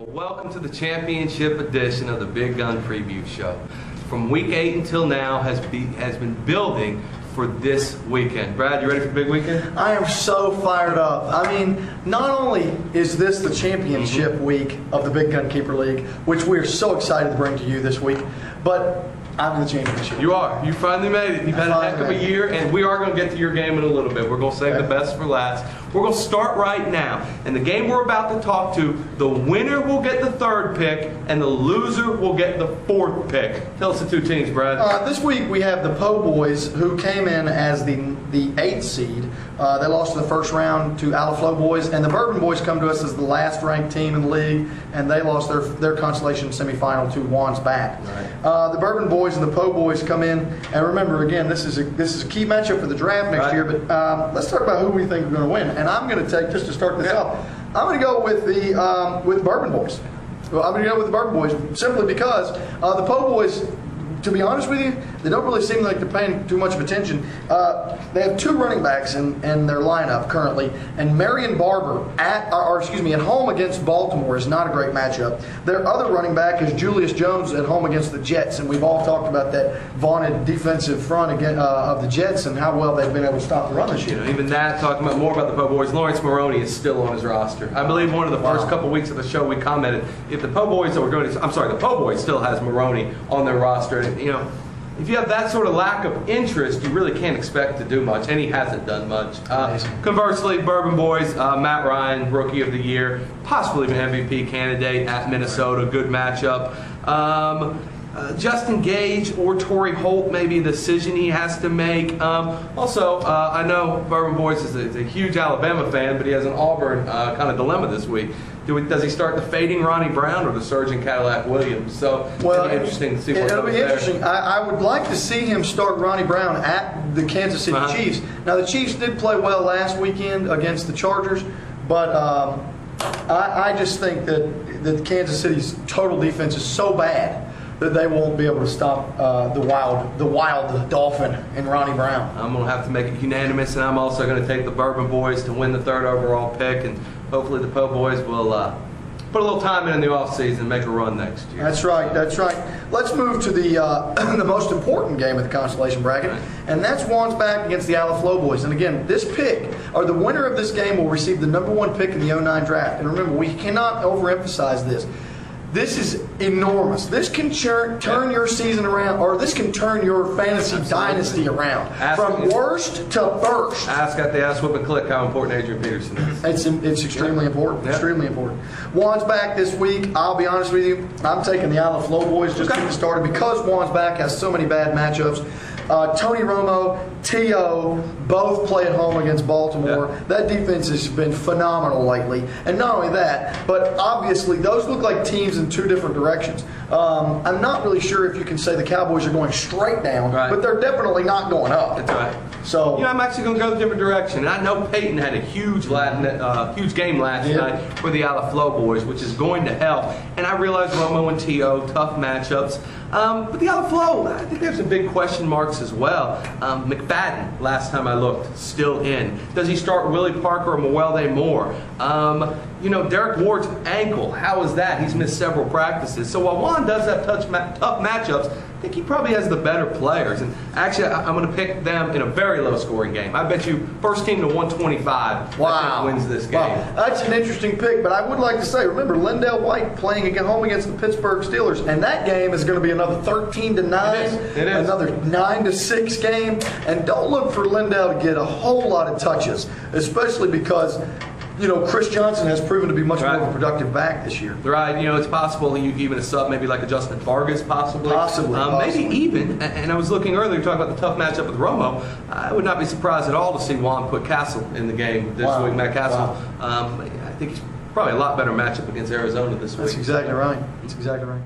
Welcome to the championship edition of the Big Gun Preview Show. From week 8 until now has been building for this weekend. Brad, you ready for the big weekend? I am so fired up. I mean, not only is this the championship week of the Big Gun Keeper League, which we are so excited to bring to you this week, but I'm in the championship. You are. You finally made it. You've had a heck of a year, and we are going to get to your game in a little bit. We're going to save the best for last. We're going to start right now. And the game we're about to talk to, the winner will get the 3rd pick, and the loser will get the 4th pick. Tell us the 2 teams, Brad. This week we have the Po Boys, who came in as the 8th seed. They lost in the first round to Alaflo Boys, and the Bourbon Boys come to us as the last ranked team in the league, and they lost their consolation semifinal to Juan's Back. Right. The Bourbon Boys and the Po Boys come in, and remember again, this is a key matchup for the draft next year. But let's talk about who we think are going to win. And I'm going to take, just to start this off, I'm going to go with the Bourbon Boys. Well, I'm going to go with the Bourbon Boys simply because the Po Boys, to be honest with you, they don't really seem like they're paying too much of attention. They have 2 running backs in their lineup currently, and Marion Barber at home against Baltimore is not a great matchup. Their other running back is Julius Jones at home against the Jets, and we've all talked about that vaunted defensive front again of the Jets and how well they've been able to stop the run this year. Even that, talking about more about the Po Boys, Lawrence Maroney is still on his roster. I believe one of the first couple weeks of the show we commented, if the Po Boys the Po Boys still has Maroney on their roster. And, you know, if you have that sort of lack of interest, you really can't expect to do much, and he hasn't done much. Conversely, Bourbon Boys, Matt Ryan, Rookie of the Year, possibly an MVP candidate at Minnesota, good matchup. Justin Gage or Torrey Holt, maybe a decision he has to make. I know Bourbon Boys is a huge Alabama fan, but he has an Auburn kind of dilemma this week. Does he start the fading Ronnie Brown or the surging Cadillac Williams? So it'll be interesting to see what it'll goes be there. interesting. I would like to see him start Ronnie Brown at the Kansas City Chiefs. Now, the Chiefs did play well last weekend against the Chargers, but I just think that Kansas City's total defense is so bad that they won't be able to stop the wild Dolphin in Ronnie Brown. I'm going to have to make it unanimous, and I'm also going to take the Bourbon Boys to win the 3rd overall pick, and hopefully the Po Boys will put a little time in the offseason and make a run next year. That's right, that's right. Let's move to the the most important game of the consolation bracket, and that's Juan's Back against the Alaflo Boys. And again, this pick, or the winner of this game, will receive the #1 pick in the 09 draft. And remember, we cannot overemphasize this. This is enormous. This can turn your season around, or this can turn your fantasy dynasty around. From worst to first. Ask at the Ask Whip and Click how important Adrian Peterson is. It's extremely important. Extremely important. Juan's Back this week. I'll be honest with you. I'm taking the Alaflo Boys just to get started because Juan's Back has so many bad matchups. Tony Romo, T.O. both play at home against Baltimore. That defense has been phenomenal lately. And not only that, but obviously those look like teams in 2 different directions. I'm not really sure if you can say the Cowboys are going straight down, but they're definitely not going up. That's right. So, I'm actually going to go a different direction. And I know Peyton had a huge game last night for the Alaflo Boys, which is going to help. And I realize Romo and T.O., tough matchups. But the Alaflo, I think there's some big question marks as well. McFadden, last time I looked, still in. Does he start Willie Parker or Mewelde Moore? Derek Ward's ankle, how is that? He's missed several practices. So while Juan does have tough matchups, I think he probably has the better players. And actually, I'm going to pick them in a very low-scoring game. I bet you first team to 125 I think wins this game. Wow. That's an interesting pick, but I would like to say, remember, Lindell White playing at home against the Pittsburgh Steelers, and that game is going to be another 13-9, it is. Another 9-6 game, and don't look for Lindell to get a whole lot of touches, especially because Chris Johnson has proven to be much more of a productive back this year. Right. It's possible you even a sub maybe like a Justin Vargas possibly. Maybe even, and I was looking earlier talking about the tough matchup with Romo, I would not be surprised at all to see Juan put Castle in the game this week. Matt Castle. I think he's probably a lot better matchup against Arizona this week. That's exactly right. That's exactly right.